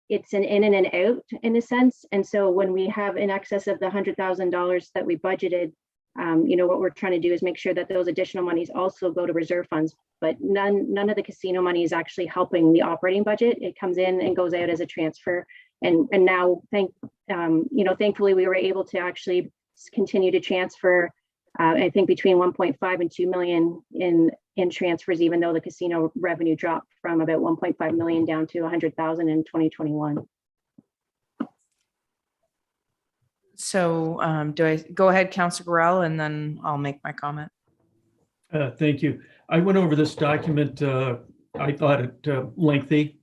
it's an in and an out in a sense. And so when we have in excess of the $100,000 that we budgeted, what we're trying to do is make sure that those additional monies also go to reserve funds, but none of the casino money is actually helping the operating budget. It comes in and goes out as a transfer. And now, thankfully, we were able to actually continue to transfer, I think between 1.5 and 2 million in transfers, even though the casino revenue dropped from about 1.5 million down to 100,000 in 2021. So do I go ahead, Councillor Gorell, and then I'll make my comment. Thank you. I went over this document. I thought it lengthy,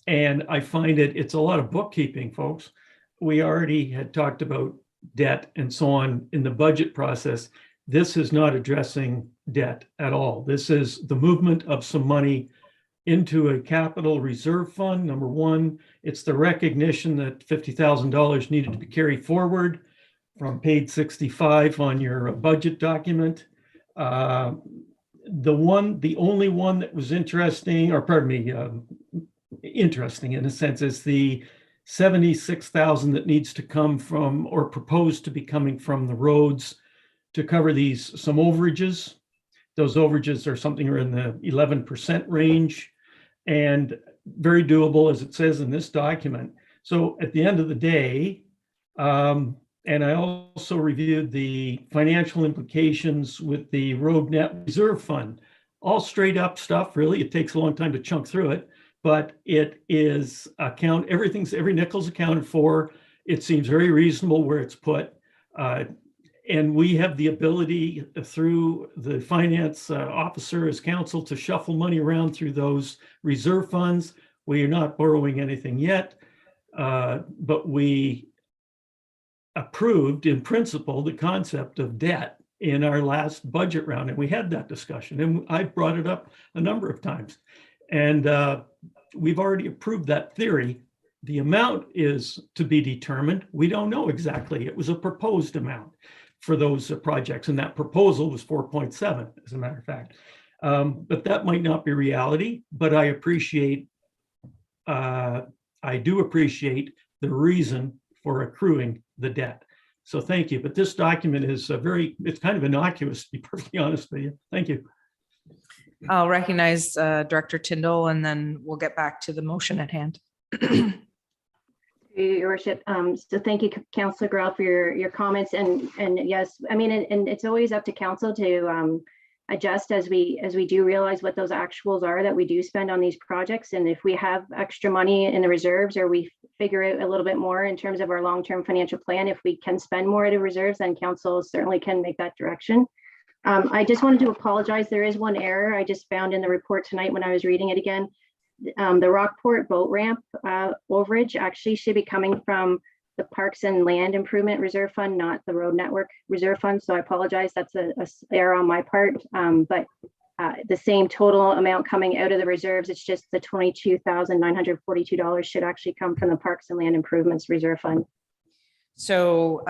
and I find it's a lot of bookkeeping, folks. We already had talked about debt and so on in the budget process. This is not addressing debt at all. This is the movement of some money into a capital reserve fund. Number one, it's the recognition that $50,000 needed to be carried forward from page 65 on your budget document. The only one that was interesting in a sense, is the 76,000 that needs to come from, or proposed to be coming from, the roads to cover some overages. Those overages are something in the 11% range, and very doable, as it says in this document. So at the end of the day, and I also reviewed the financial implications with the Road Net Reserve Fund, all straight up stuff, really. It takes a long time to chunk through it, but it is every nickel's accounted for. It seems very reasonable where it's put. And we have the ability through the finance officer as council to shuffle money around through those reserve funds. We are not borrowing anything yet, but we approved in principle the concept of debt in our last budget round. And we had that discussion, and I brought it up a number of times. And we've already approved that theory. The amount is to be determined. We don't know exactly. It was a proposed amount for those projects, and that proposal was 4.7, as a matter of fact. But that might not be reality, but I do appreciate the reason for accruing the debt. So thank you. But this document is it's kind of innocuous, to be perfectly honest with you. Thank you. I'll recognize Director Tyndall, and then we'll get back to the motion at hand. Your worship, so thank you, Councillor Grell, for your comments. And yes, I mean, and it's always up to council to adjust as we do realize what those actuals are that we do spend on these projects. And if we have extra money in the reserves, or we figure out a little bit more in terms of our long-term financial plan, if we can spend more of the reserves, then council certainly can make that direction. I just wanted to apologize. There is one error I just found in the report tonight when I was reading it again. The Rockport boat ramp overage actually should be coming from the Parks and Land Improvement Reserve Fund, not the Road Network Reserve Fund. So I apologize. That's a error on my part. But the same total amount coming out of the reserves, it's just the $22,942 should actually come from the Parks and Land Improvements Reserve Fund. So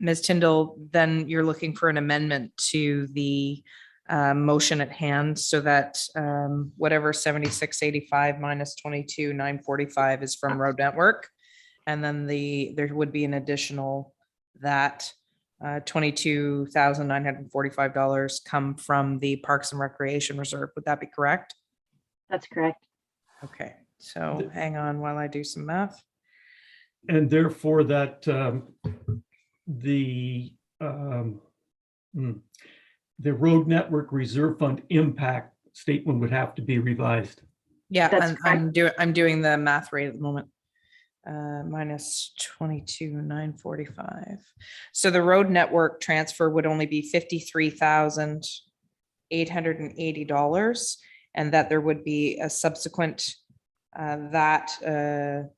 Ms. Tyndall, then you're looking for an amendment to the motion at hand, so that whatever 7685 minus 22,945 is from Road Network, and then there would be an additional that $22,945 come from the Parks and Recreation Reserve. Would that be correct? That's correct. Okay, so hang on while I do some math. And therefore that the Road Network Reserve Fund impact statement would have to be revised. Yeah, I'm doing the math rate at the moment. Minus 22,945. So the Road Network transfer would only be $53,880, and that there would be a subsequent committee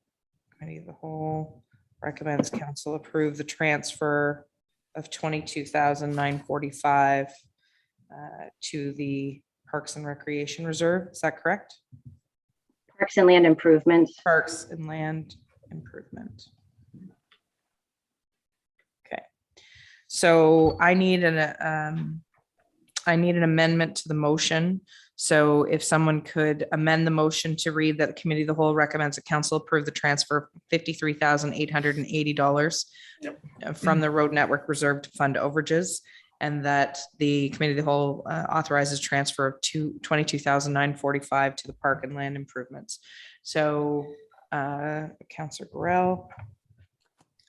of the whole recommends council approve the transfer of 22,945 to the Parks and Recreation Reserve. Is that correct? Parks and Land Improvements. Parks and Land Improvement. Okay, So I need an amendment to the motion. So if someone could amend the motion to read that the committee of the whole recommends that council approve the transfer of $53,880 from the road network reserve to fund overages, and that the committee of the whole authorizes transfer of $22,945 to the park and land improvements. So Councillor Burrell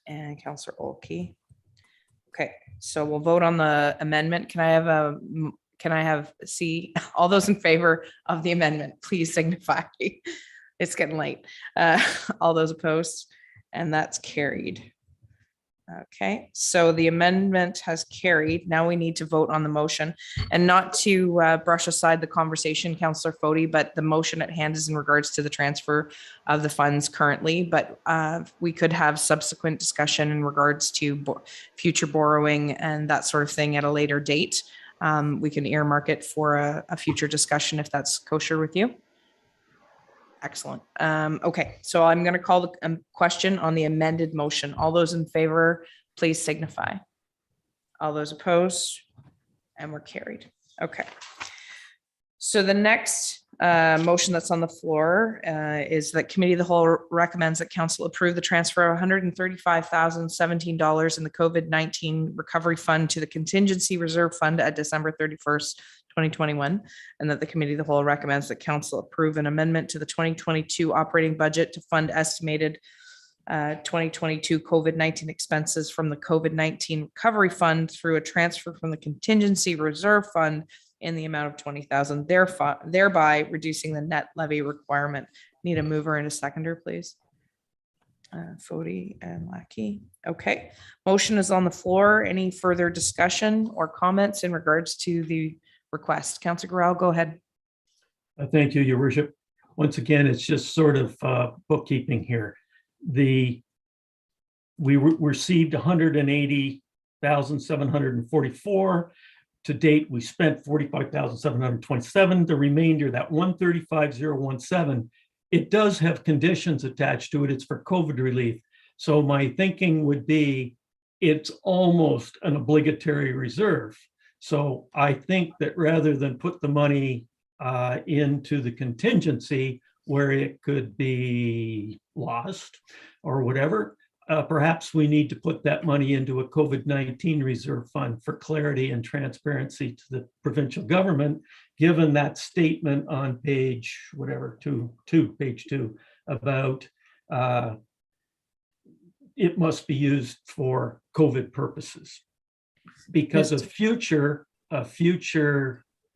and Councillor Olkey. Okay, so we'll vote on the amendment. Can I have all those in favor of the amendment, please signify. It's getting late. All those opposed, and that's carried. Okay, so the amendment has carried. Now we need to vote on the motion, and not to brush aside the conversation, Councillor Fody, but the motion at hand is in regards to the transfer of the funds currently, but we could have subsequent discussion in regards to future borrowing and that sort of thing at a later date. We can earmark it for a future discussion if that's kosher with you. Excellent. Okay, so I'm going to call the question on the amended motion. All those in favor, please signify. All those opposed, and we're carried. Okay. So the next motion that's on the floor is that committee of the whole recommends that council approve the transfer of $135,017 in the COVID-19 recovery fund to the contingency reserve fund at December 31st, 2021, and that the committee of the whole recommends that council approve an amendment to the 2022 operating budget to fund estimated 2022 COVID-19 expenses from the COVID-19 recovery fund through a transfer from the contingency reserve fund in the amount of $20,000, thereby reducing the net levy requirement. Need a mover and a seconder, please. Fody and Lackey. Okay, motion is on the floor. Any further discussion or comments in regards to the request? Councillor Gorell, go ahead. Thank you, Your Worship. Once again, it's just sort of bookkeeping here. We received $180,744. To date, we spent $45,727. The remainder, that $135,017, it does have conditions attached to it. It's for COVID relief. So my thinking would be it's almost an obligatory reserve. So I think that rather than put the money into the contingency where it could be lost or whatever, perhaps we need to put that money into a COVID-19 reserve fund for clarity and transparency to the provincial government, given that statement on page page 2, about it must be used for COVID purposes. Because a future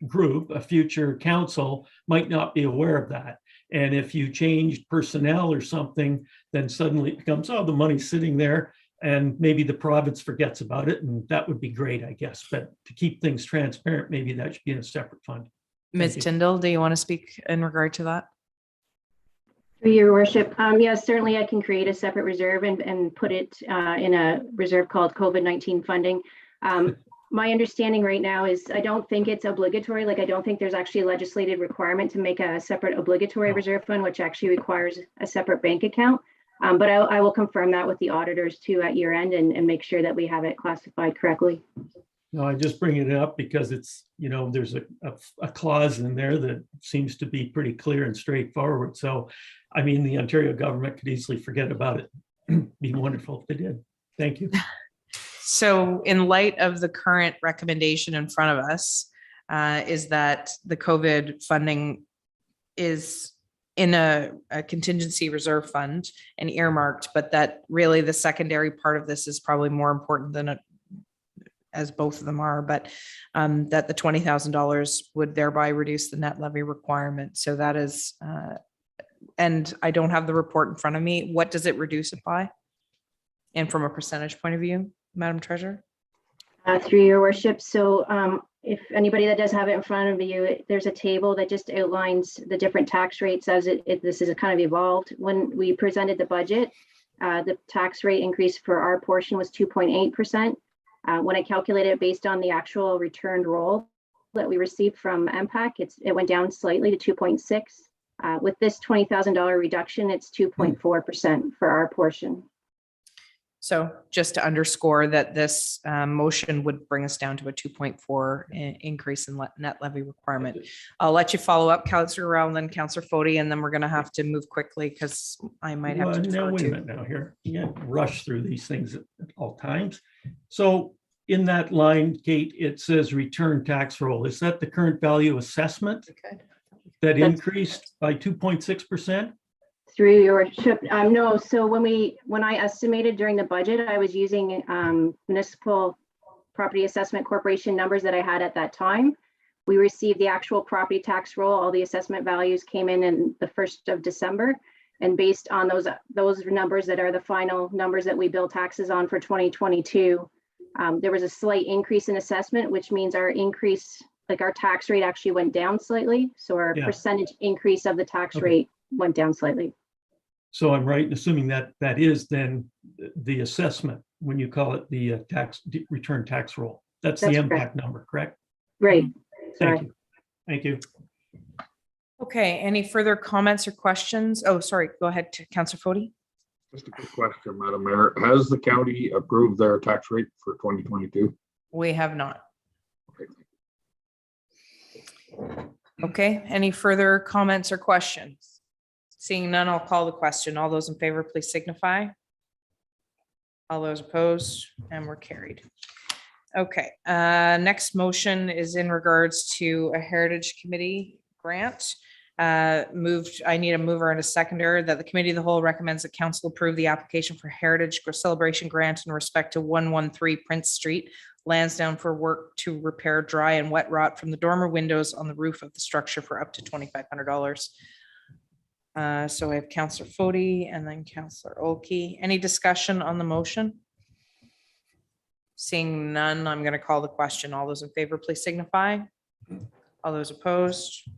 group, a future council might not be aware of that. And if you changed personnel or something, then suddenly it becomes, oh, the money's sitting there, and maybe the province forgets about it, and that would be great, I guess. But to keep things transparent, maybe that should be in a separate fund. Ms. Tyndall, do you want to speak in regard to that? Through Your Worship, yes, certainly I can create a separate reserve and put it in a reserve called COVID-19 funding. My understanding right now is I don't think it's obligatory. Like, I don't think there's actually a legislated requirement to make a separate obligatory reserve fund, which actually requires a separate bank account. But I will confirm that with the auditors too at year end and make sure that we have it classified correctly. No, I just bring it up because it's, there's a clause in there that seems to be pretty clear and straightforward. So, I mean, the Ontario government could easily forget about it. Be wonderful if they did. Thank you. So in light of the current recommendation in front of us, is that the COVID funding is in a contingency reserve fund and earmarked, but that really the secondary part of this is probably more important than as both of them are, but that the $20,000 would thereby reduce the net levy requirement. So that is, and I don't have the report in front of me. What does it reduce it by? And from a percentage point of view, Madam Treasurer? Through Your Worship. So if anybody that does have it in front of you, there's a table that just outlines the different tax rates as this is kind of evolved. When we presented the budget, the tax rate increase for our portion was 2.8%. When I calculated it based on the actual returned roll that we received from MPAC, it went down slightly to 2.6. With this $20,000 reduction, it's 2.4% for our portion. So just to underscore that this motion would bring us down to a 2.4 increase in net levy requirement. I'll let you follow up, Councillor Rowell, and then Councillor Fody, and then we're going to have to move quickly because I might have to Well, now, defer wait a to. minute now here. You can't rush through these things at all times. So in that line, Kate, it says return tax roll. Is that the current value assessment that That's- increased by 2.6%? Through your worship, no, so when I estimated during the budget, I was using municipal property assessment corporation numbers that I had at that time. We received the actual property tax roll, all the assessment values came in the 1st of December. And based on those numbers that are the final numbers that we bill taxes on for 2022, there was a slight increase in assessment, which means our increase, like our tax rate actually went down slightly. So our percentage increase of the tax rate went down slightly. So I'm right in assuming that that is then the assessment when you call it the return tax roll. That's the impact number, correct? Right. Thank you. Thank you. Okay, any further comments or questions? Oh, sorry, go ahead to Councillor Fody. Just a quick question, Madam Mayor. Has the county approved their tax rate for 2022? We have not. Okay. Okay, any further comments or questions? Seeing none, I'll call the question. All those in favor, please signify. All those opposed, and we're carried. Okay, next motion is in regards to a Heritage Committee grant. I need a mover and a seconder that the Committee of the Whole recommends that Council approve the application for Heritage Celebration Grant in respect to 113 Prince Street, Lansdowne, for work to repair dry and wet rot from the dormer windows on the roof of the structure for up to $2,500. So I have Councillor Fody and then Councillor Olkey. Any discussion on the motion? Seeing none, I'm going to call the question. All those in favor, please signify. All those opposed,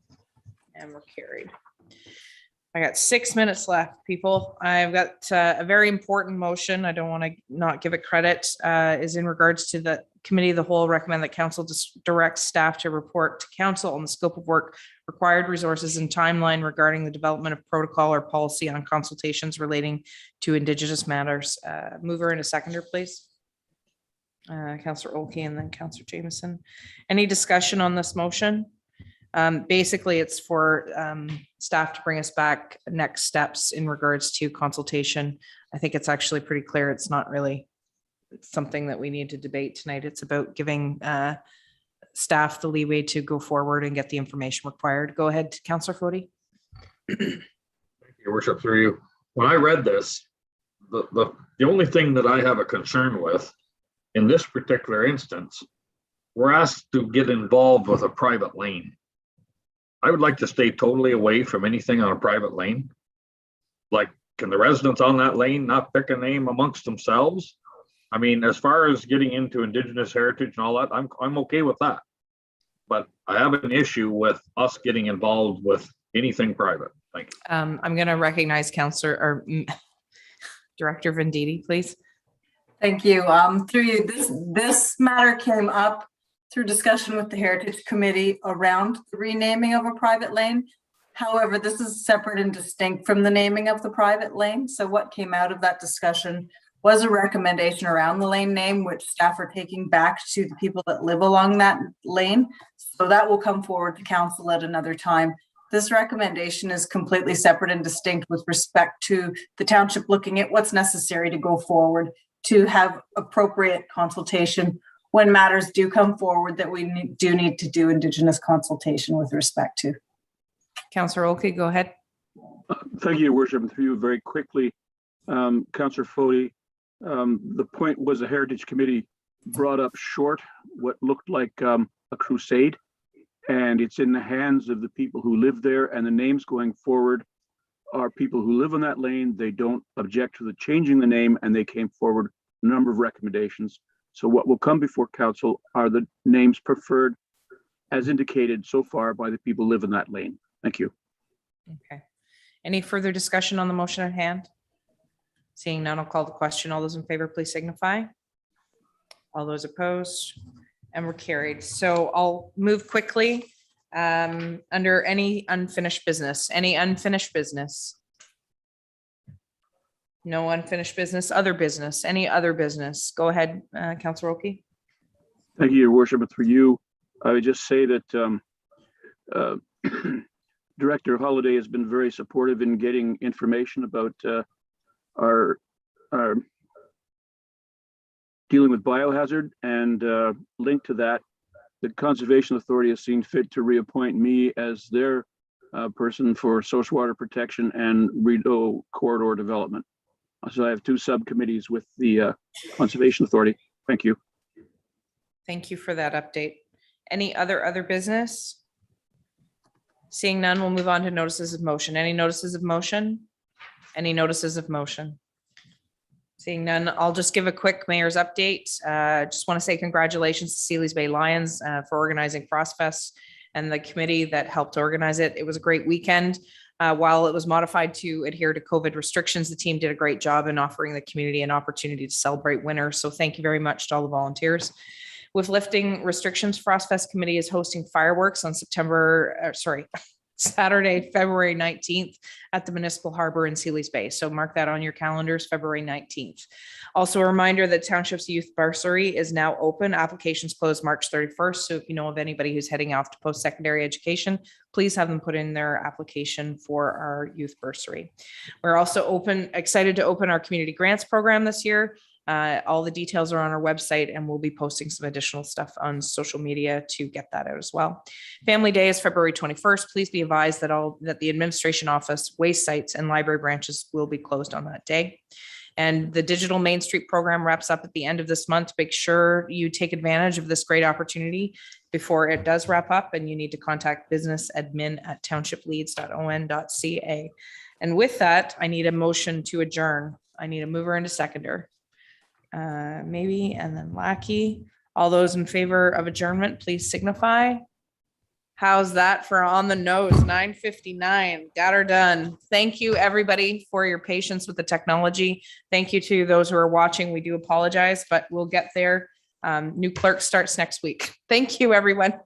and we're carried. I got 6 minutes left, people. I've got a very important motion. I don't want to not give it credit. Is in regards to the Committee of the Whole recommend that Council direct staff to report to Council on the scope of work, required resources, and timeline regarding the development of protocol or policy on consultations relating to Indigenous matters. Mover and a seconder, please. Councillor Olkey and then Councillor Jameson. Any discussion on this motion? Basically, it's for staff to bring us back next steps in regards to consultation. I think it's actually pretty clear. It's not really something that we need to debate tonight. It's about giving staff the leeway to go forward and get the information required. Go ahead, Councillor Fody. Thank you, Your Worship, through you. When I read this, the only thing that I have a concern with in this particular instance, we're asked to get involved with a private lane. I would like to stay totally away from anything on a private lane. Like, can the residents on that lane not pick a name amongst themselves? I mean, as far as getting into Indigenous heritage and all that, I'm okay with that. But I have an issue with us getting involved with anything private. Thank you. I'm going to recognize Councillor or Director Venditti, please. Thank you. Through you, this matter came up through discussion with the Heritage Committee around the renaming of a private lane. However, this is separate and distinct from the naming of the private lane. So what came out of that discussion was a recommendation around the lane name, which staff are taking back to the people that live along that lane. So that will come forward to Council at another time. This recommendation is completely separate and distinct with respect to the township looking at what's necessary to go forward to have appropriate consultation when matters do come forward that we do need to do Indigenous consultation with respect to. Councillor Olkey, go ahead. Thank you, Your Worship. Through you very quickly, Councillor Fody, the point was the Heritage Committee brought up short what looked like a crusade, and it's in the hands of the people who live there, and the names going forward are people who live on that lane. They don't object to the changing the name, and they came forward a number of recommendations. So what will come before Council are the names preferred as indicated so far by the people who live in that lane. Thank you. Okay. Any further discussion on the motion at hand? Seeing none, I'll call the question. All those in favor, please signify. All those opposed, and we're carried. So I'll move quickly under any unfinished business. Any unfinished business? No unfinished business, other business, any other business? Go ahead, Councilor Oki. Thank you, Your Worship. It's for you. I would just say that Director Holliday has been very supportive in getting information about our dealing with biohazard, and linked to that, the Conservation Authority has seen fit to reappoint me as their person for social water protection and Rideau corridor development. So I have two subcommittees with the Conservation Authority. Thank you. Thank you for that update. Any other business? Seeing none, we'll move on to notices of motion. Any notices of motion? Any notices of motion? Seeing none, I'll just give a quick mayor's update. Just want to say congratulations to Sealy's Bay Lions for organizing Frost Fest and the committee that helped organize it. It was a great weekend. While it was modified to adhere to COVID restrictions, the team did a great job in offering the community an opportunity to celebrate winter. So thank you very much to all the volunteers. With lifting restrictions, Frost Fest Committee is hosting fireworks on Saturday, February 19th at the Municipal Harbor in Sealy's Bay. So mark that on your calendars, February 19th. Also a reminder that Township's Youth Bursary is now open. Applications close March 31st. So if you know of anybody who's heading off to post-secondary education, please have them put in their application for our youth bursary. We're also excited to open our community grants program this year. All the details are on our website, and we'll be posting some additional stuff on social media to get that out as well. Family Day is February 21st. Please be advised that the administration office, waste sites, and library branches will be closed on that day. And the Digital Main Street program wraps up at the end of this month. Make sure you take advantage of this great opportunity before it does wrap up, and you need to contact businessadmin@townshipleads.on.ca. And with that, I need a motion to adjourn. I need a mover and a seconder. Maybe, and then Lackey. All those in favor of adjournment, please signify. How's that for on the nose? 9:59, got her done. Thank you, everybody, for your patience with the technology. Thank you to those who are watching. We do apologize, but we'll get there. New clerk starts next week. Thank you, everyone.